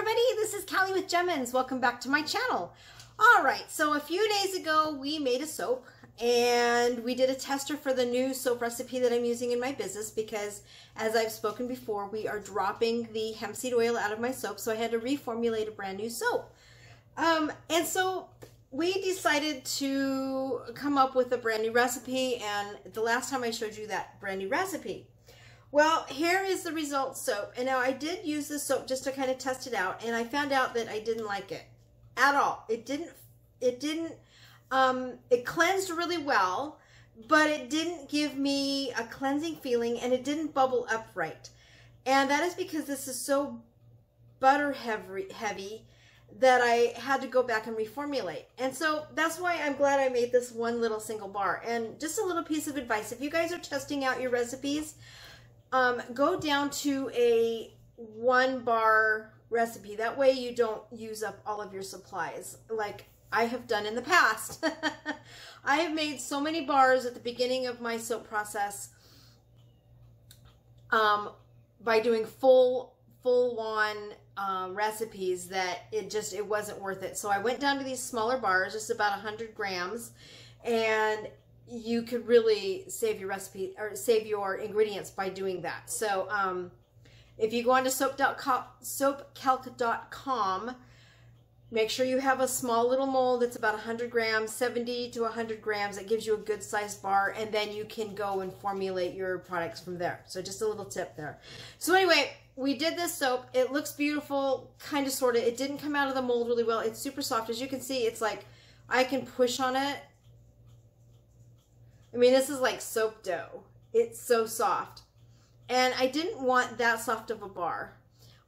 everybody, this is Callie with Jemminz. Welcome back to my channel. Alright, so a few days ago we made a soap and we did a tester for the new soap recipe that I'm using in my business because, as I've spoken before, we are dropping the hemp seed oil out of my soap, so I had to reformulate a brand new soap. And so we decided to come up with a brand new recipe, and the last time I showed you that brand new recipe. Well, here is the result soap. And now I did use this soap just to kind of test it out, and I found out that I didn't like it at all. It cleansed really well, but it didn't give me a cleansing feeling, and it didn't bubble up right. And that is because this is so butter heavy that I had to go back and reformulate. And so that's why I'm glad I made this one little single bar. And just a little piece of advice, if you guys are testing out your recipes, go down to a 1 bar recipe. That way you don't use up all of your supplies like I have done in the past. I have made so many bars at the beginning of my soap process by doing full-on recipes that it wasn't worth it. So I went down to these smaller bars, just about 100 grams, and you could really save your recipe or save your ingredients by doing that. So if you go on to soapcalc.com, make sure you have a small little mold that's about 100 grams, 70 to 100 grams. That gives you a good sized bar, and then you can go and formulate your products from there. So just a little tip there. So anyway, we did this soap. It looks beautiful, kind of, sort of. It didn't come out of the mold really well. It's super soft. As you can see, it's like I can push on it. I mean, this is like soap dough. It's so soft. And I didn't want that soft of a bar.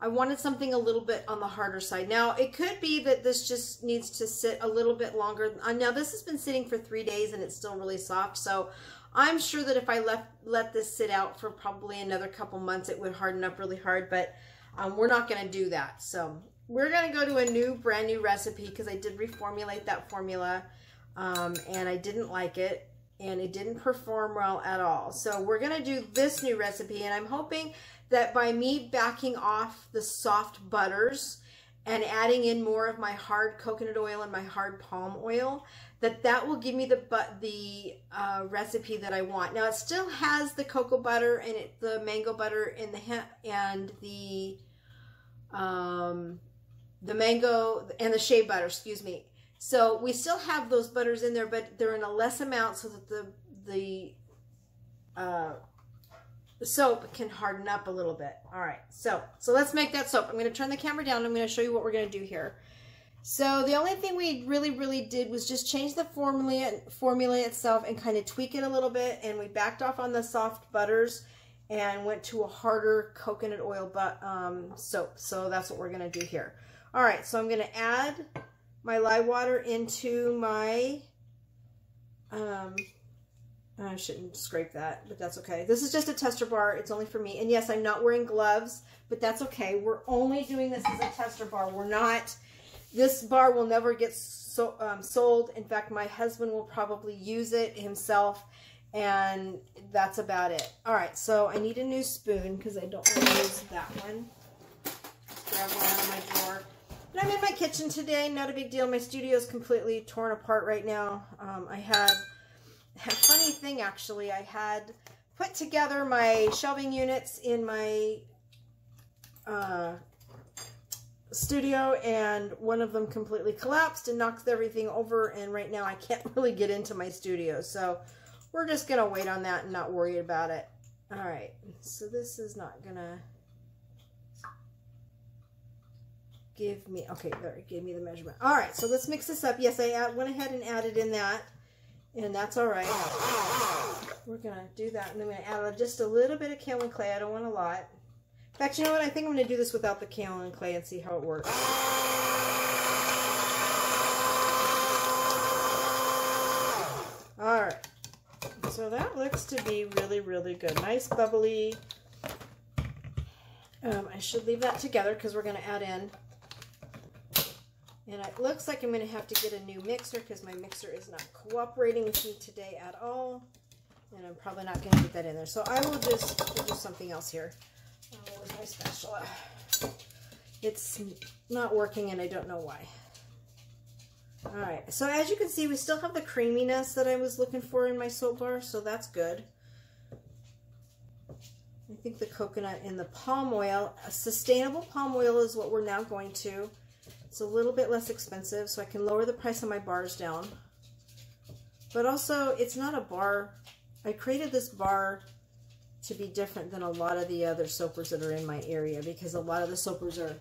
I wanted something a little bit on the harder side. Now, it could be that this just needs to sit a little bit longer. Now, this has been sitting for 3 days and it's still really soft. So I'm sure that if I let this sit out for probably another couple months, it would harden up really hard. But we're not going to do that. So we're going to go to a brand new recipe because I did reformulate that formula and I didn't like it. And it didn't perform well at all. So we're going to do this new recipe, and I'm hoping that by me backing off the soft butters and adding in more of my hard coconut oil and my hard palm oil, that will give me the recipe that I want. Now, it still has the cocoa butter and the mango butter and the hemp and the mango and the shea butter, excuse me. So we still have those butters in there, but they're in a less amount so that the soap can harden up a little bit. All right, so let's make that soap. I'm going to turn the camera down. I'm going to show you what we're going to do here. So the only thing we really did was just change the formula itself and kind of tweak it a little bit. And we backed off on the soft butters and went to a harder coconut oil soap. So that's what we're going to do here. All right, so I'm going to add my lye water into my, I shouldn't scrape that, but that's okay. This is just a tester bar. It's only for me. And yes, I'm not wearing gloves, but that's okay. We're only doing this as a tester bar. We're not, this bar will never get sold. In fact, my husband will probably use it himself, and that's about it. All right, so I need a new spoon because I don't want to use that one. Grab one out of my drawer. But I'm in my kitchen today, not a big deal. My studio is completely torn apart right now. I had a funny thing, actually. I had put together my shelving units in my studio, and one of them completely collapsed and knocked everything over, and right now I can't really get into my studio. So we're just going to wait on that and not worry about it. All right, so this is not going to give me, okay, there, it gave me the measurement. All right, so let's mix this up. Yes, I went ahead and added in that, and that's all right. We're going to do that, and then I'm going to add just a little bit of kaolin clay. I don't want a lot. In fact, you know what? I think I'm going to do this without the kaolin clay and see how it works. All right, so that looks to be really good. Nice, bubbly. I should leave that together because we're going to add in. And it looks like I'm going to have to get a new mixer because my mixer is not cooperating with me today at all. And I'm probably not going to get that in there. So I will just do something else here. Where's my spatula? it's not working and I don't know why. All right, so as you can see, we still have the creaminess that I was looking for in my soap bar, so that's good. I think the coconut and the palm oil, sustainable palm oil is what we're now going to. It's a little bit less expensive, so I can lower the price of my bars down. But also, it's not a bar. I created this bar to be different than a lot of the other soapers that are in my area, because a lot of the soapers are,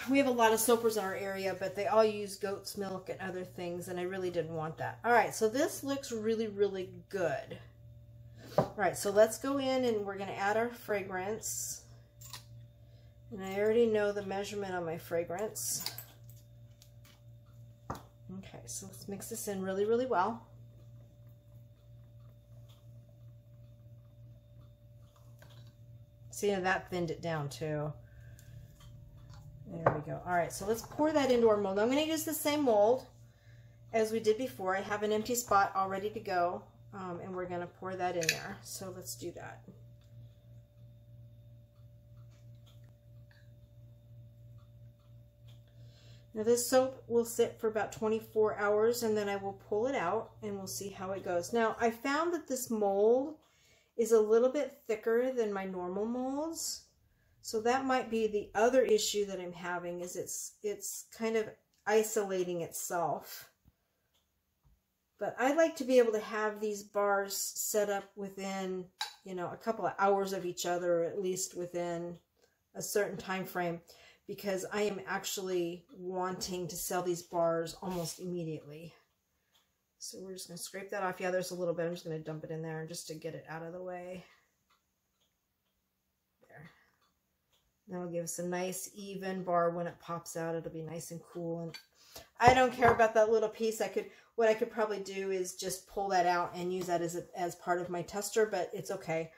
we have a lot of soapers in our area, but they all use goat's milk and other things, and I really didn't want that. All right, so this looks really, really good. All right, so let's go in and we're going to add our fragrance. And I already know the measurement on my fragrance. Okay, so let's mix this in really, really well. See, that thinned it down too. There we go. All right, so let's pour that into our mold. I'm going to use the same mold as we did before. I have an empty spot all ready to go, and we're going to pour that in there. So let's do that. Now this soap will sit for about 24 hours, and then I will pull it out and we'll see how it goes. Now I found that this mold is a little bit thicker than my normal molds. So that might be the other issue that I'm having, is it's kind of isolating itself. But I like to be able to have these bars set up within, you know, a couple of hours of each other, or at least within a certain time frame, because I am actually wanting to sell these bars almost immediately. So we're just going to scrape that off. Yeah, there's a little bit. I'm just going to dump it in there just to get it out of the way. There. That'll give us a nice even bar when it pops out. It'll be nice and cool. And I don't care about that little piece. What I could probably do is just pull that out and use that as part of my tester, but it's okay.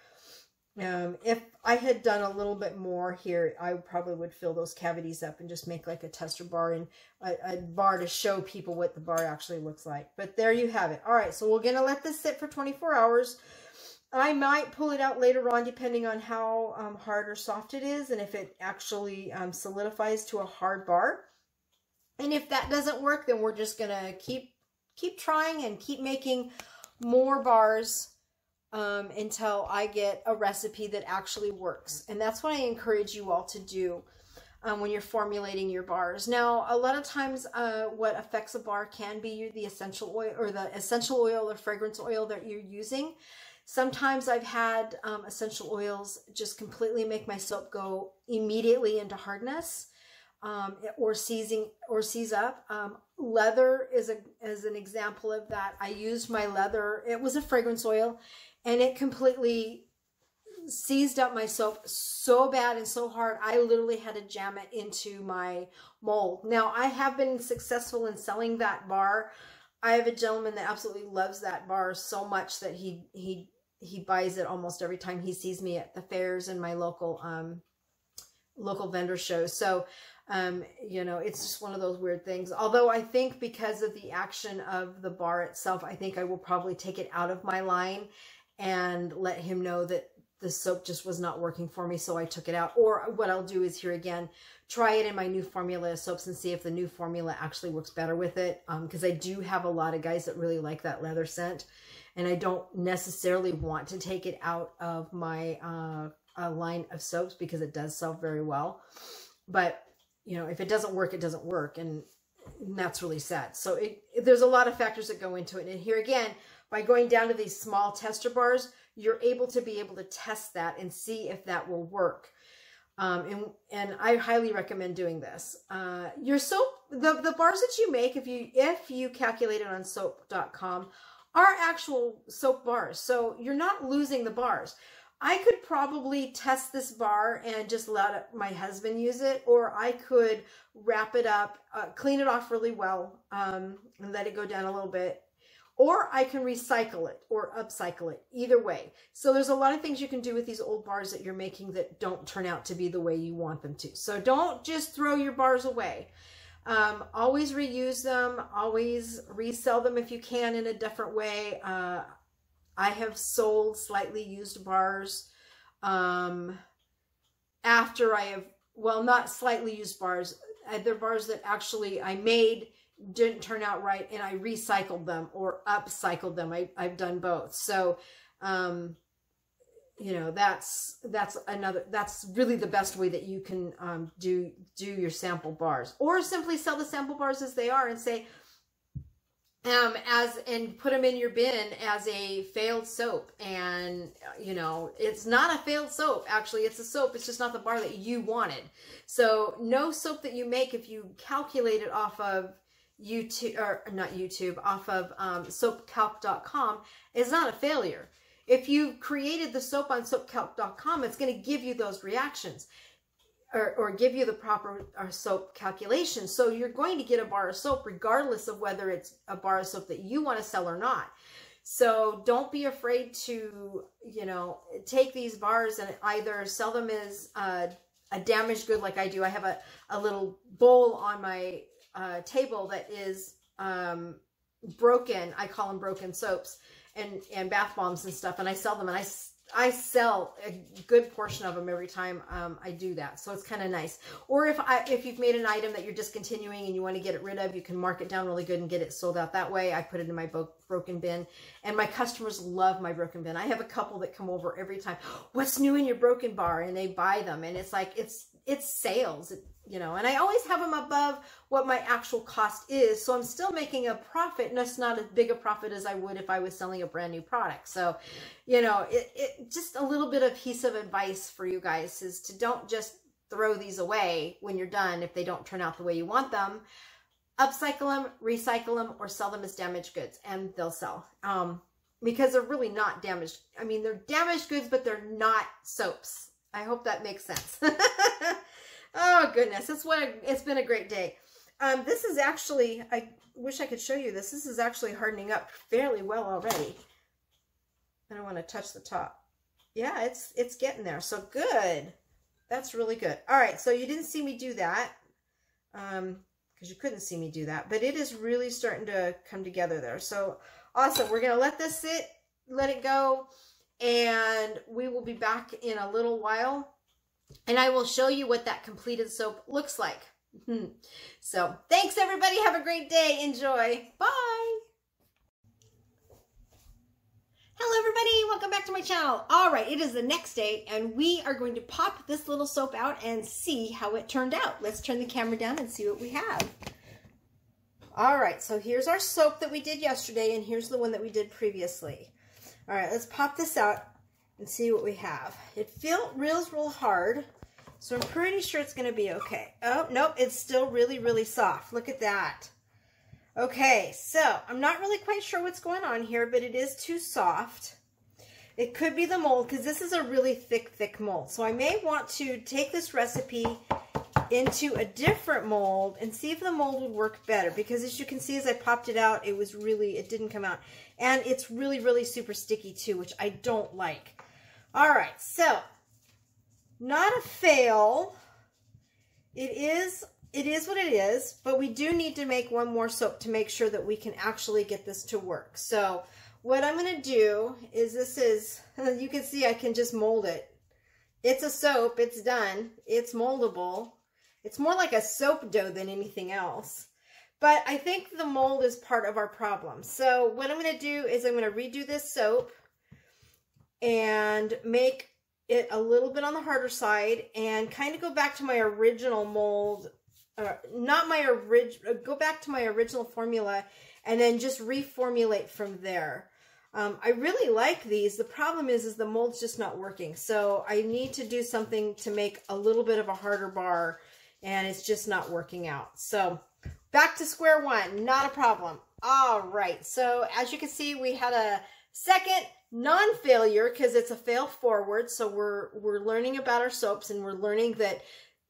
If I had done a little bit more here, I probably would fill those cavities up and just make like a tester bar and a bar to show people what the bar actually looks like. But there you have it. All right, so we're going to let this sit for 24 hours. I might pull it out later on depending on how hard or soft it is, and if it actually solidifies to a hard bar. And if that doesn't work, then we're just going to keep trying and keep making more bars until I get a recipe that actually works. And that's what I encourage you all to do when you're formulating your bars. Now, a lot of times what affects a bar can be the essential oil or fragrance oil that you're using. Sometimes I've had essential oils just completely make my soap go immediately into hardness or seize up. Leather is an example of that. I used my leather. It was a fragrance oil, and it completely seized up my soap so bad and so hard, I literally had to jam it into my mold. Now, I have been successful in selling that bar. I have a gentleman that absolutely loves that bar so much that he buys it almost every time he sees me at the fairs and my local vendor shows. So, you know, it's just one of those weird things. Although I think because of the action of the bar itself, I think I will probably take it out of my line and let him know that the soap just was not working for me, so I took it out. Or what I'll do is, here again, try it in my new formula of soaps and see if the new formula actually works better with it. Because I do have a lot of guys that really like that leather scent, and I don't necessarily want to take it out of my line of soaps because it does sell very well. But, you know, if it doesn't work, it doesn't work, and that's really sad. So there's a lot of factors that go into it. And here again, by going down to these small tester bars, you're able to test that and see if that will work. And I highly recommend doing this. Your soap, the bars that you make, if you calculate it on soap.com, are actual soap bars. So you're not losing the bars. I could probably test this bar and just let my husband use it, or I could wrap it up, clean it off really well, and let it go down a little bit. Or I can recycle it or upcycle it, either way. So there's a lot of things you can do with these old bars that you're making that don't turn out to be the way you want them to. So don't just throw your bars away. Always reuse them, always resell them if you can in a different way. I have sold slightly used bars after I have well, not slightly used bars. They're bars that actually I made, didn't turn out right, and I recycled them or upcycled them. I've done both. So, you know, that's really the best way that you can do your sample bars, or simply sell the sample bars as they are and say, and put them in your bin as a failed soap. And, you know, it's not a failed soap. Actually, it's a soap. It's just not the bar that you wanted. So no soap that you make, if you calculate it off of YouTube, or not YouTube, off of soapcalc.com, is not a failure. If you created the soap on soapcalc.com, it's going to give you those reactions. Or give you the proper soap calculation. So you're going to get a bar of soap regardless of whether it's a bar of soap that you want to sell or not. So don't be afraid to, you know, take these bars and either sell them as a damaged good like I do. I have a little bowl on my table that is broken. I call them broken soaps and bath bombs and stuff. And I sell them, and I sell a good portion of them every time I do that. So it's kind of nice. Or if you've made an item that you're discontinuing and you want to get it rid of, you can mark it down really good and get it sold out that way. I put it in my broken bin, and my customers love my broken bin. I have a couple that come over every time. What's new in your broken bar? And they buy them, and it's like, it's sales, you know, and I always have them above what my actual cost is. So I'm still making a profit, and it's not as big a profit as I would if I was selling a brand new product. So, you know, it just a little bit of piece of advice for you guys is to don't just throw these away when you're done if they don't turn out the way you want them. Upcycle them, recycle them, or sell them as damaged goods, and they'll sell. Because they're really not damaged. I mean, they're damaged goods, but they're not soaps. I hope that makes sense. Oh, goodness. It's been a great day. This is actually, I wish I could show you this. This is actually hardening up fairly well already. I don't want to touch the top. Yeah, it's getting there. So good. That's really good. All right. So you didn't see me do that because you couldn't see me do that. But it is really starting to come together there. So awesome. We're going to let this sit, let it go. And we will be back in a little while. And I will show you what that completed soap looks like. So thanks, everybody. Have a great day. Enjoy. Bye. Hello, everybody. Welcome back to my channel. All right, it is the next day, and we are going to pop this little soap out and see how it turned out. Let's turn the camera down and see what we have. All right, so here's our soap that we did yesterday, and here's the one that we did previously. All right, let's pop this out and see what we have. It feels real hard, so I'm pretty sure it's going to be okay. Oh, nope, it's still really, really soft. Look at that. Okay, so I'm not really quite sure what's going on here, but it is too soft. It could be the mold, because this is a really thick mold. So I may want to take this recipe into a different mold and see if the mold would work better, because as you can see, as I popped it out, it didn't come out. And it's really, really super sticky too, which I don't like. All right, so not a fail. It is what it is, but we do need to make one more soap to make sure that we can actually get this to work. So what I'm going to do is you can see I can just mold it. It's a soap. It's done. It's moldable. It's more like a soap dough than anything else. But I think the mold is part of our problem. So what I'm going to do is I'm going to redo this soap and make it a little bit on the harder side and kind of go back to my original mold, go back to my original formula and then just reformulate from there. I really like these. The problem is the mold's just not working. So I need to do something to make a little bit of a harder bar, and it's just not working out. So back to square one, not a problem. All right, so as you can see, we had a second non-failure because it's a fail forward. So we're learning about our soaps, and we're learning that,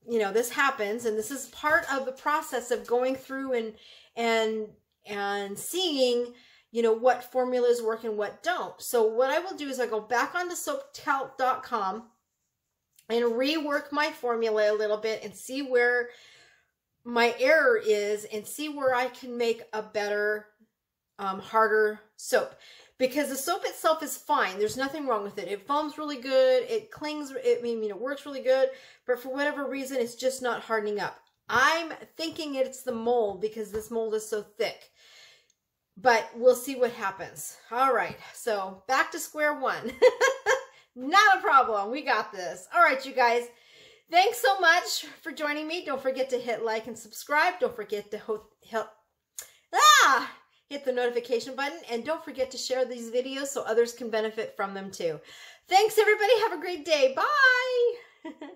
you know, this happens, and this is part of the process of going through and seeing, you know, what formulas work and what don't. So what I will do is I go back onto soapcalc.com and rework my formula a little bit and see where my error is and see where I can make a better, harder soap. because the soap itself is fine. There's nothing wrong with it. It foams really good. It clings. It works really good. But for whatever reason, it's just not hardening up. I'm thinking it's the mold because this mold is so thick. But we'll see what happens. All right. So back to square one. Not a problem. We got this. All right, you guys. Thanks so much for joining me. Don't forget to hit like and subscribe. Don't forget to hit the notification button. And don't forget to share these videos so others can benefit from them too. Thanks, everybody. Have a great day. Bye.